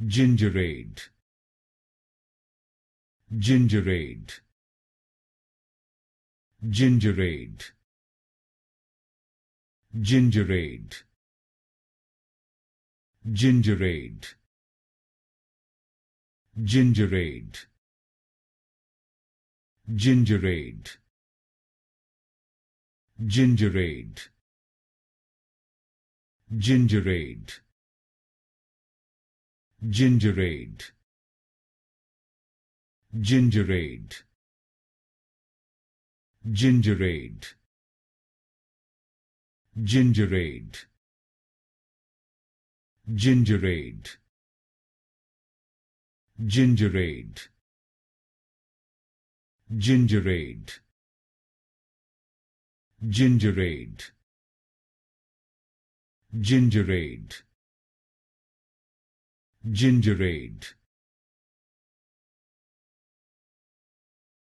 Gingerade, Gingerade, Gingerade, Gingerade, Gingerade, Gingerade, Gingerade, Gingerade, Gingerade, Gingerade, Gingerade, Gingerade, Gingerade, Gingerade, Gingerade, Gingerade, Gingerade, Gingerade, Gingerade,